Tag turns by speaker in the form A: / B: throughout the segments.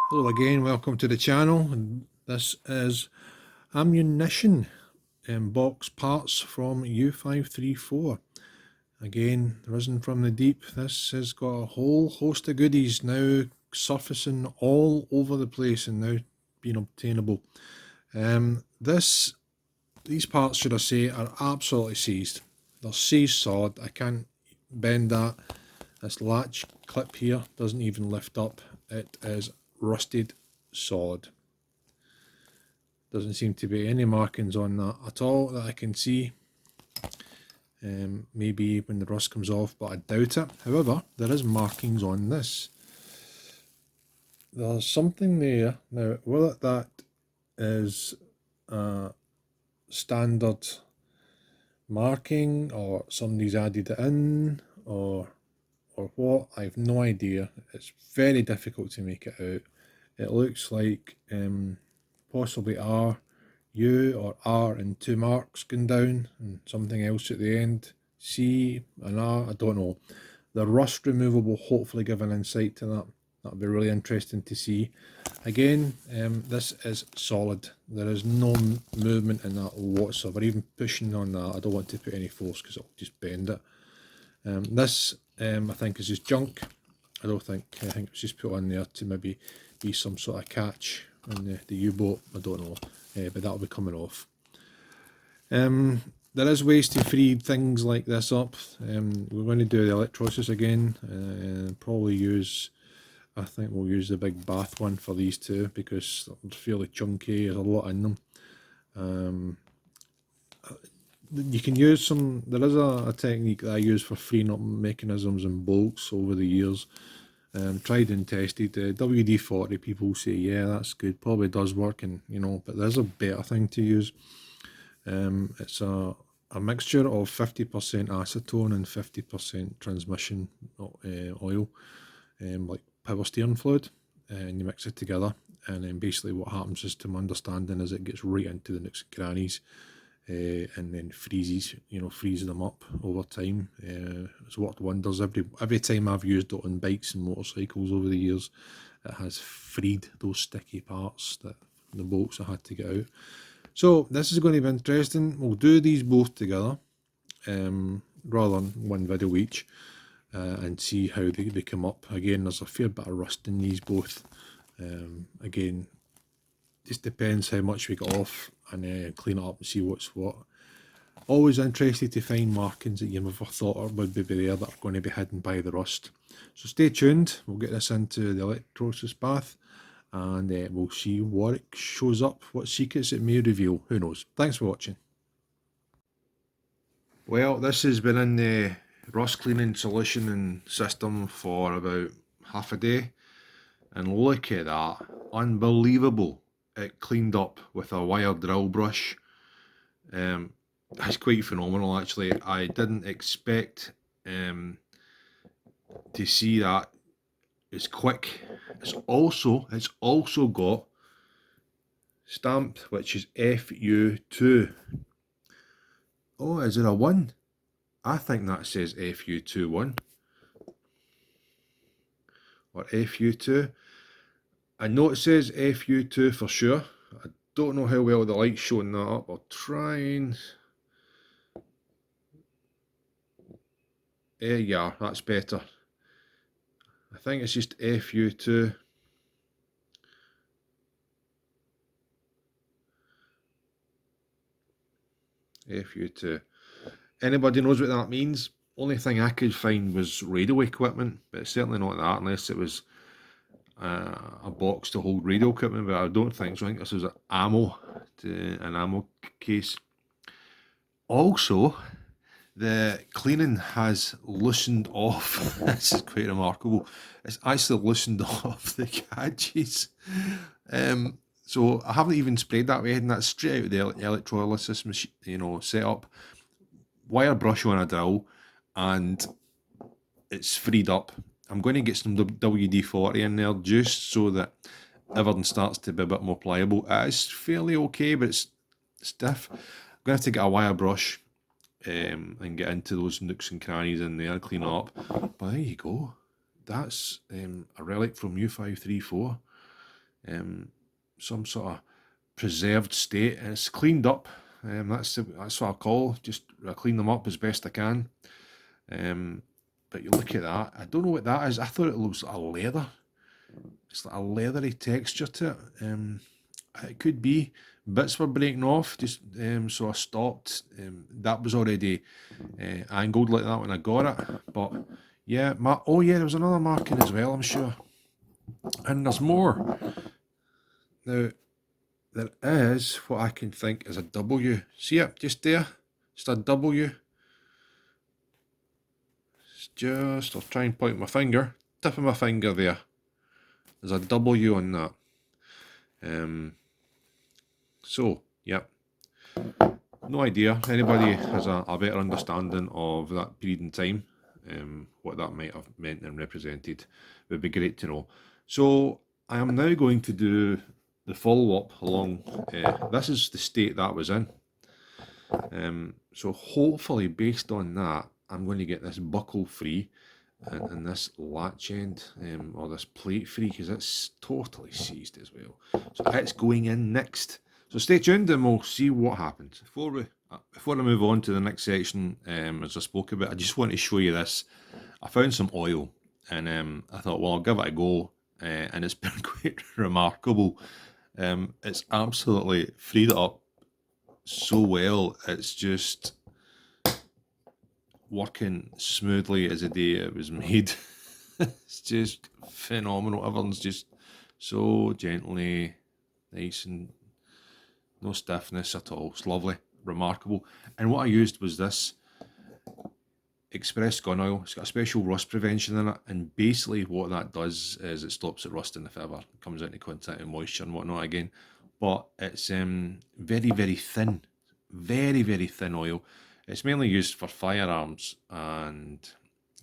A: Hello again, welcome to the channel. This is ammunition box parts from U534. Again, risen from the deep. This has got a whole host of goodies now surfacing all over the place and now being obtainable. These parts, should I say, are absolutely seized. They're seized solid. I can't bend that. This latch clip here doesn't even lift up. It is rusted solid. Doesn't seem to be any markings on that at all that I can see. Maybe when the rust comes off, but I doubt it. However, there is markings on this. There's something there. Now, whether that is a standard marking or somebody's added it in or what, I have no idea. It's very difficult to make it out. It looks like possibly R, U or R and two marks going down and something else at the end. C and R, I don't know. The rust removal will hopefully give an insight to that. That'll be really interesting to see. Again, this is solid. There is no movement in that whatsoever. Even pushing on that, I don't want to put any force because it'll just bend it. This I think is just junk. I think it's just put on there to maybe be some sort of catch on the U-boat. I don't know, but that'll be coming off. There is ways to free things like this up. We're going to do the electrolysis again. Probably use, I think we'll use the big bath one for these two because they're fairly chunky. There's a lot in them. You can use some, there is a technique that I use for freeing up mechanisms and bolts over the years. Tried and tested. WD-40 people say, yeah, that's good, probably does work, and but there's a better thing to use. It's a mixture of 50% acetone and 50% transmission oil, like power steering fluid, and you mix it together, and then basically what happens is, to my understanding, is it gets right into the nooks and crannies. And then freezes them up over time. It's worked wonders. Every time I've used it on bikes and motorcycles over the years, it has freed those sticky parts, that the bolts I had to get out. So this is going to be interesting. We'll do these both together, rather than one video each, and see how they come up. Again, there's a fair bit of rust in these both. Again, just depends how much we get off and clean it up and see what's what. Always interested to find markings that you never thought would be there that are going to be hidden by the rust. So stay tuned. We'll get this into the electrolysis bath and we'll see what it shows up, what secrets it may reveal. Who knows? Thanks for watching. Well, this has been in the rust cleaning solution and system for about half a day, and look at that, unbelievable. It cleaned up with a wire drill brush. It's quite phenomenal, actually. I didn't expect to see that. It's quick. It's also got stamped, which is FU2. Oh, is it a 1? I think that says FU21 or FU2. I know it says FU2 for sure. I don't know how well the light's showing that up. I'll try and... yeah, that's better. I think it's just FU2. FU2. Anybody knows what that means? Only thing I could find was radio equipment, but it's certainly not that, unless it was a box to hold radio equipment, but I don't think so. I think this is an ammo case. Also, the cleaning has loosened off. This is quite remarkable. It's actually loosened off the cadges. So I haven't even sprayed that way, and that's straight out of the electrolysis machine, setup. Wire brush on a drill, and it's freed up. I'm going to get some WD-40 in there just so that everything starts to be a bit more pliable. It's fairly okay, but it's stiff. I'm going to have to get a wire brush and get into those nooks and crannies in there, clean it up. But there you go. That's a relic from U534. some sort of preserved state, and it's cleaned up. That's what I call, just I clean them up as best I can. But you look at that, I don't know what that is. I thought it looks like a leather. It's like a leathery texture to it. It could be. Bits were breaking off, just so I stopped. That was already angled like that when I got it. But yeah, oh yeah, there was another marking as well, I'm sure. And there's more. Now, there is what I can think is a W. See it? Just there? Just a W. I'll try and point my finger. Tip of my finger there. There's a W on that. So, yep. No idea. Anybody has a better understanding of that period in time, what that might have meant and represented, would be great to know. So, I am now going to do the follow-up along. This is the state that was in. So, hopefully, based on that, I'm going to get this buckle free and this latch end, or this plate free, because it's totally seized as well. So, it's going in next. So stay tuned and we'll see what happens. Before I move on to the next section, as I spoke about, I just want to show you this. I found some oil and I thought, well, I'll give it a go, and it's been quite remarkable. It's absolutely freed it up so well. It's just working smoothly as the day it was made. It's just phenomenal. Everything's just so gently, nice and no stiffness at all. It's lovely, remarkable. And what I used was this express gun oil. It's got a special rust prevention in it, and basically what that does is it stops it rusting if ever it comes into contact with moisture and whatnot again. But it's very, very thin, very, very thin oil. It's mainly used for firearms, and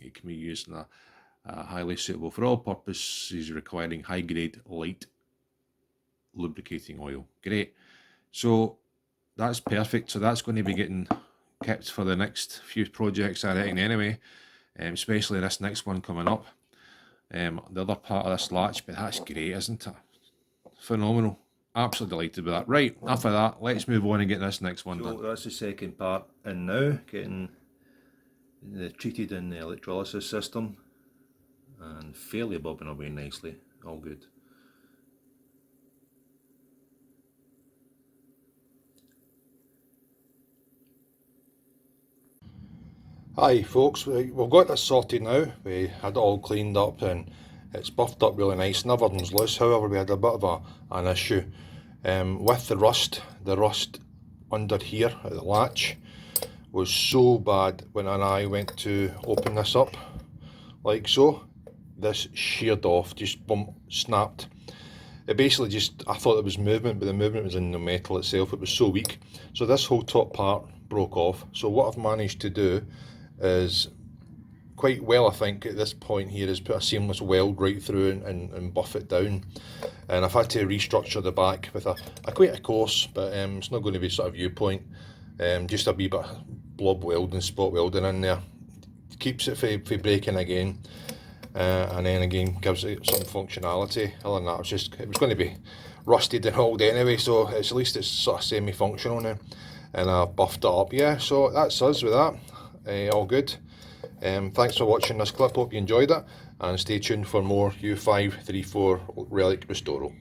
A: it can be used in a highly suitable for all purposes requiring high-grade light lubricating oil. Great. So that's perfect. So that's going to be getting kept for the next few projects, I reckon, anyway, especially this next one coming up. The other part of this latch, but that's great, isn't it? Phenomenal. Absolutely delighted with that. Right, enough of that. Let's move on and get this next one done. So that's the second part in now, getting treated in the electrolysis system and fairly bobbing away nicely. All good. Hi folks, we've got this sorted now. We had it all cleaned up and it's buffed up really nice and everything's loose. However, we had a bit of an issue with the rust. The rust under here at the latch was so bad when I went to open this up, like so. This sheared off, just boom, snapped. It basically just, I thought it was movement, but the movement was in the metal itself. It was so weak. So this whole top part broke off. So what I've managed to do is quite well, I think, at this point here, is put a seamless weld right through and buff it down. And I've had to restructure the back with a quite a coarse, but it's not going to be sort of viewpoint, just a wee bit of blob welding, spot welding in there. Keeps it from breaking again, and then again gives it some functionality. Other than that, it was going to be rusted and old anyway, so at least it's sort of semi-functional now. And I buffed it up, yeah, so that's us with that. All good. Thanks for watching this clip, hope you enjoyed it, and stay tuned for more U534 Relic Restoral.